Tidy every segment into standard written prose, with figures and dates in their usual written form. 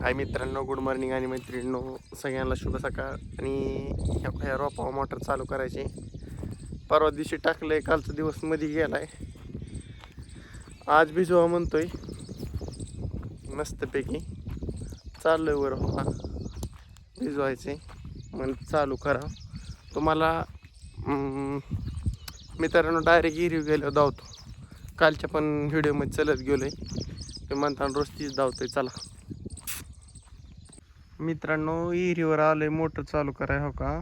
हाय मित्रांनो, good morning आणि मैत्रिणींनो, सगळ्यांना शुभ सकाळ. आणि ह्या रोपावर मोटर चालू करायची. परवा दिवशी टाकलंय, कालचा दिवस मध्ये गेलाय. आज भिजवा म्हणतोय मस्तपैकी. चाललोय वर होता भिजवायचे मग चालू करा. तुम्हाला मित्रांनो डायरेक्ट हिरीव गेलो धावतो. कालच्या पण व्हिडिओमध्ये चालत गेलोय, ते म्हणताना रोज तीच धावतोय. चला मित्रांनो, विहिरीवर आलंय मोटर चालू कराय. हो का,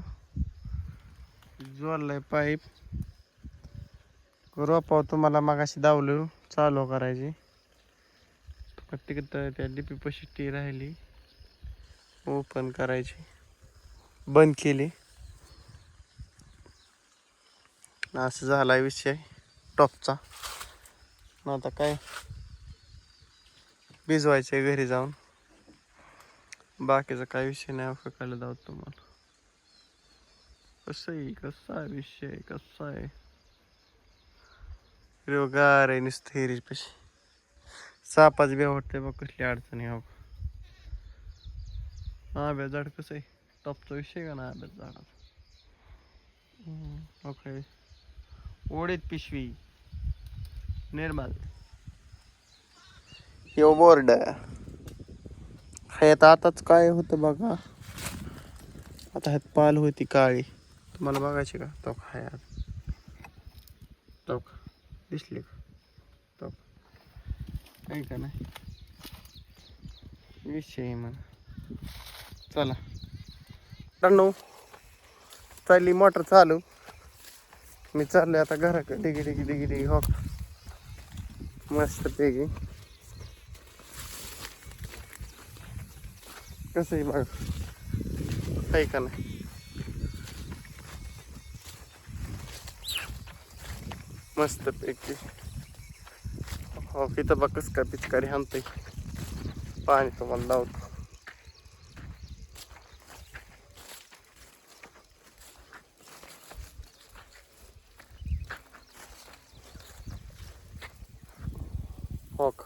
जोडलाय पाईप. रोपाव तुम्हाला मगाशी दावलं चालू करायची. तिकडं त्या डीपी पशी टी राहिली, ओपन करायची. बंद केली. असं झालाय विषय टॉपचा. आता काय भिजवायचे घरी जाऊन. बाकीचा काय विषय नाही. फकायला जाऊ तुम्हाला. कसा विषय कसा आहे. हिरवगार आहे नुसतं हिरीच पशी. सापाच बी वाटतंय बघ, कसली अडचण आहे. हो आंब्या झाड कसं आहे, टॉपचा विषय का ना आंब्याच झाडाचा. ओके, ओढीत पिशवी निर्मल यो बोर्ड ह्यात. आताच काय होतं बघा, आता ह्यात पाल होती काळी, तुम्हाला बघायची का? तो खाय तो दिसली का? तो काही का नाही विषय म्हणा. चला टन्नू, चालली मोटर चालू. मी चाललोय आता घराकडे. डिगी डिगी डिगी डिगी. हो मस्त पैकी. कसं आहे बघ, काही का नाही. मस्त पैकी. हो इथं बघ कसं काय पिचकारी हाणतंय. पाणी तुम्हाला लावतो. हो का,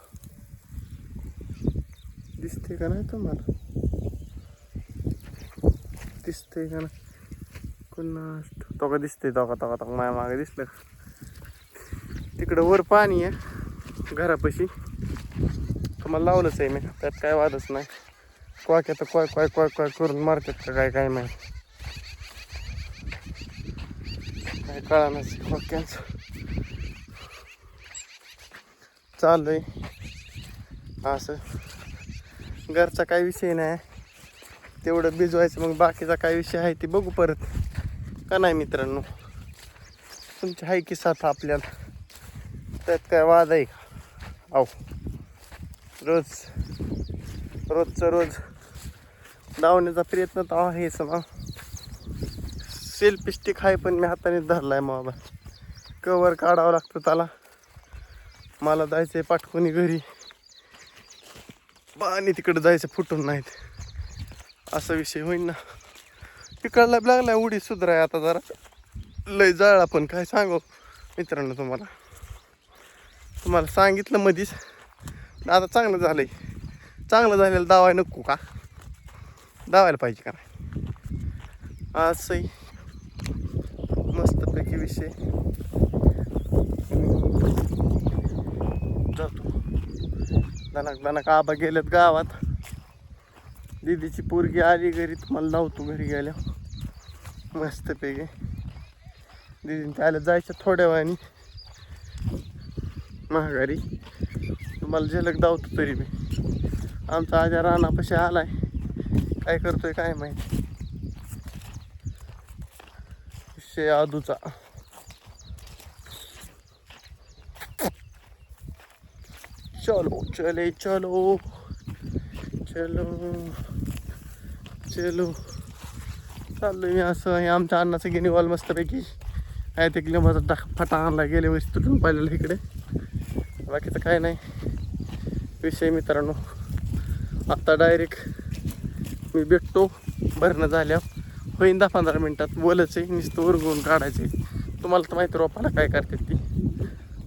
दिसते का नाही तुम्हाला? दिसते का नाही? कुणास तो का दिसते? तो माझ्या मागे दिसलं. तिकडं वर पाणी आहे घरापाशी. तुम्हाला लावलंच आहे मी, त्यात काय वादच नाही. क्वाक्या तर क्वाय क्वाय क्वाय क्वाय करून मारतात का काय माहिती. काय कळानच क्वाक्यांचं. चाललंय असं. घरचा काही विषय नाही, तेवढं भिजवायचं. मग बाकीचा काय विषय आहे ते बघू परत का नाही मित्रांनो. तुमची आहे की साथ आपल्याला, त्यात काय वाद आहे का? अहो रोजचं रोज धावण्याचा प्रयत्न तर आहेच ना. सेल्फी स्टिक आहे पण मी हाताने धरलाय. मोबाईल कवर काढावं लागतं त्याला. मला जायचंय पाठवणी घरी, आणि तिकडे जायचं फुटून नाहीत. असा विषय होईल ना. तिकडला लागलाय उडी सुधाराय आता जरा. लय जाळा पण काय सांगू मित्रांनो तुम्हाला सांगितलं मधीच. आता चांगलं झालंय. चांगलं झालेलं दावाय नको का? दावायला पाहिजे का नाही? असंही मस्तपैकी विषय. जातो दणक आबा गेलेत गावात. दीदीची पोरगी आली घरी, तुम्हाला लावतो घरी गेल्या मस्तपैकी. दीदींच्या आल्या जायच्या थोड्या वेळाने महागारी. तुम्हाला झलक धावतो तरी मी. आमचा आजा रानापाशी आलाय, काय करतोय काय माहिती. विषय आदूचा. चलो चले चलो चलो चलो. चाललोय मी असं. हे आमच्या अन्नाचं गिनीवाल मस्तपैकी आहे. ते लिंबाचा फटा आणला गेल्या वेळेस तुटून पाहिलेलं इकडे. बाकीचं काय नाही विषय मित्रांनो. आत्ता डायरेक्ट मी भेटतो भरणं झाल्यावर. होईन 10-15 मिनटात. बोलच आहे नुसतं उरगून काढायचे. तुम्हाला तर माहिती रोपाला काय करतात ती.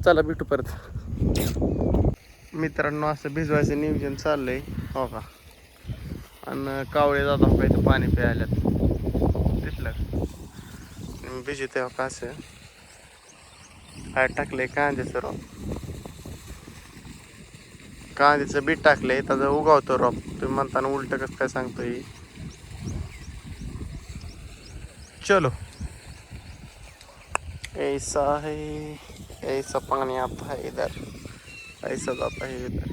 चला भेटू परत मित्रांनो. असं भिजवायचं नियोजन चाललंय. हो का, आणि कावळे जातात का इथं पाणी प्यायल्यात दिसलं बिजी तेव्हा का असं काय टाकलंय कांद्याचं रोप कांद्याचं बीट टाकलंय त्याचं उगावतो रोप तुम्ही म्हणताना उलट कसं काय सांगतोय चलो ऐसा है ऐसा पानी आता है इधर ऐसा जाता है इधर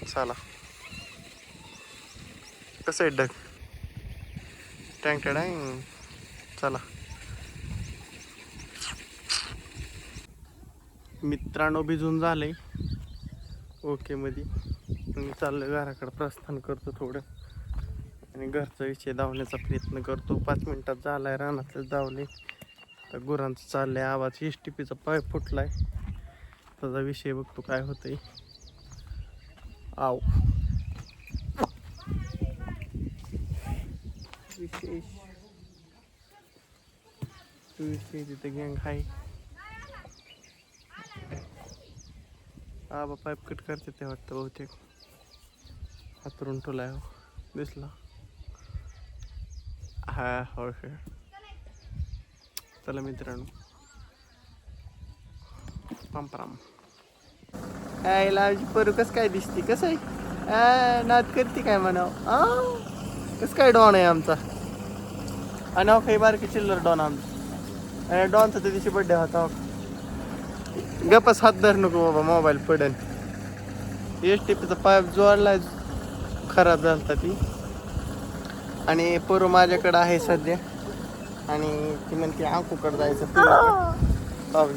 चला कसं आहे ढग टँक टँग चला मित्रांनो भिजून झालंय ओके मध्ये मी चाललं घराकडे प्रस्थान करतो थोडं आणि घरचा विषय धावण्याचा प्रयत्न करतो 5 मिनिटात झालाय रानातलं धावले तर गुरांचं चाललंय आवाज एसटीपीचा पाय फुटलाय त्याचा विषय बघतो काय होतंय आव विशेष तिथे गँग आहे आबा पाईप कट करते ते वाटतं बहुतेक हातरून ठेवलाय हो दिसला हा हो चला मित्रांनो पांपराम काय लावची परू कस काय दिसते कसं आहे नाद करते काय म्हणाव कस काय डॉन आहे आमचा आणि काही बारकी चिल्लर डॉन आमचा आणि डॉनचा त्या दिवशी बड्डे होता गप्पास हात धर नको बाबा मोबाईल पडेल एसटीपीचा पाईप जोडलाय खराब झालता ती आणि परू माझ्याकडं आहे सध्या आणि ती म्हणते अंकूकडे जायचं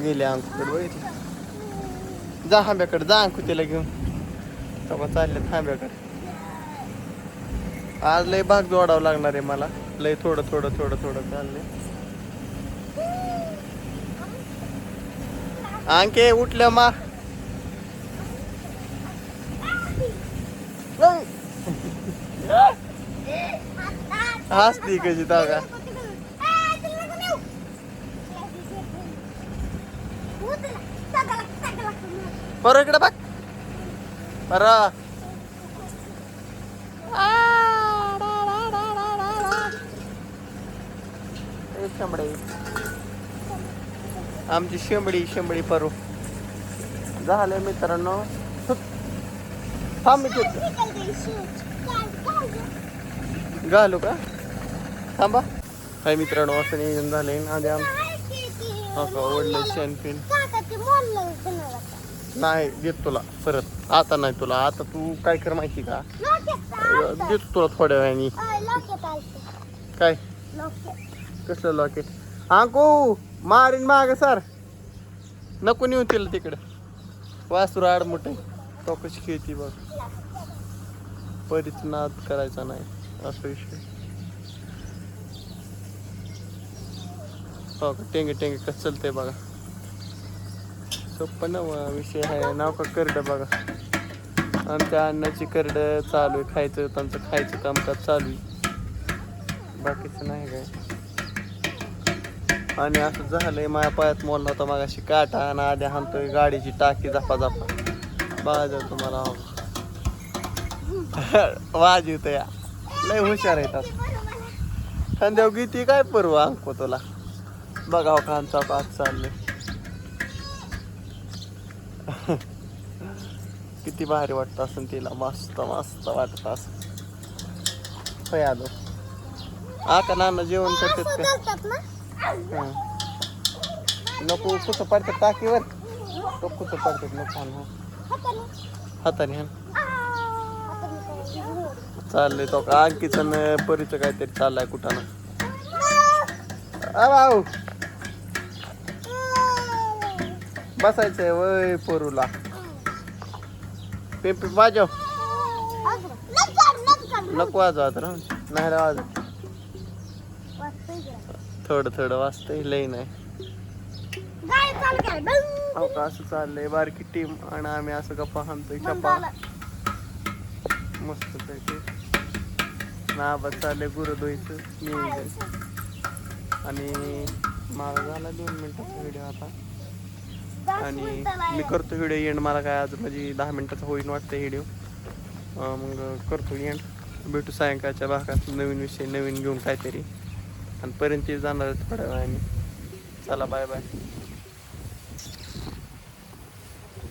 गेले अंकूकडे बघितलं जा आंब्याकडे जा अंकू तिला घेऊन तेव्हा चालले थांब्याकडे आज लय भाग जोडावं लागणार आहे मला लय थोडं थोडं थोडं थोडं चाललंय अंके उठलं मा हसती कशी तागा बरं इकडे बघ बरं शेंबडी आमची शेंबडी परू झाले मित्रांनो थांब मी घालू का थांबा हाय मित्रांनो असं नियोजन झालंय आधी आमचं ओढलं शेण पिन नाही देत तुला परत आता नाही तुला आता तू काय कर माहिती का देतो तुला थोड्या वेळाने काय कसलं लॉकेट अंकू मारीन माग सर नको नेऊ तिला तिकडे वासरू आडमुठ तो कशी खेळती बघ परीच नाद करायचा नाही असा विषय हो का टेंगे टेंगे कसं चलतंय बघा सोपं ना विषय आहे नाव का करडं बघा आमच्या अन्नाची करडं चालू आहे खायचं त्यांचं खायचं कामकाज चालू आहे बाकीचं नाही काय आणि असं झालंय माझ्या पायात मोडला होता मागाशी काटा आणि आधी हाणतोय गाडीची टाकी झपा बघा तुम्हाला वाजवत या लय हुशार येतात खांद्याव गीती काय परवा अंको तुला बघाव खानचा पाक चाललंय किती भारी वाटत असं तिला मस्त मस्त वाटत असं होय आलो आता नाना जेवण करतात का नको कुठं पडतात टाकीवर तो कुठं पडतात नको हाताने हान चाललंय तो का अंकीचं परीचं काहीतरी चाललंय कुठं ना भाऊ बसायचंय वय पोरूला पेपी वाजव नको वाजव ना नाही वाजव थोडं थोडं वाजतंय लय नाही हो का असं चाललंय बारकी टीम आणि आम्ही असं गप्पा हाणतोय गप्पा मस्त पैकी नाबा चाललंय गुरुदोईचं नियोजन आणि मला झाला 2 मिनिटाचा व्हिडिओ आता आणि मी करतो व्हिडिओ एंड मला काय आज म्हणजे 10 मिनिटाचा होईन वाटतं व्हिडिओ मग करतो एंड भेटू सायंकाळच्या भागात नवीन विषय नवीन घेऊन काहीतरी. आणि पर्यंत जाणार आहे थोड्या वेळाने. चला बाय बाय.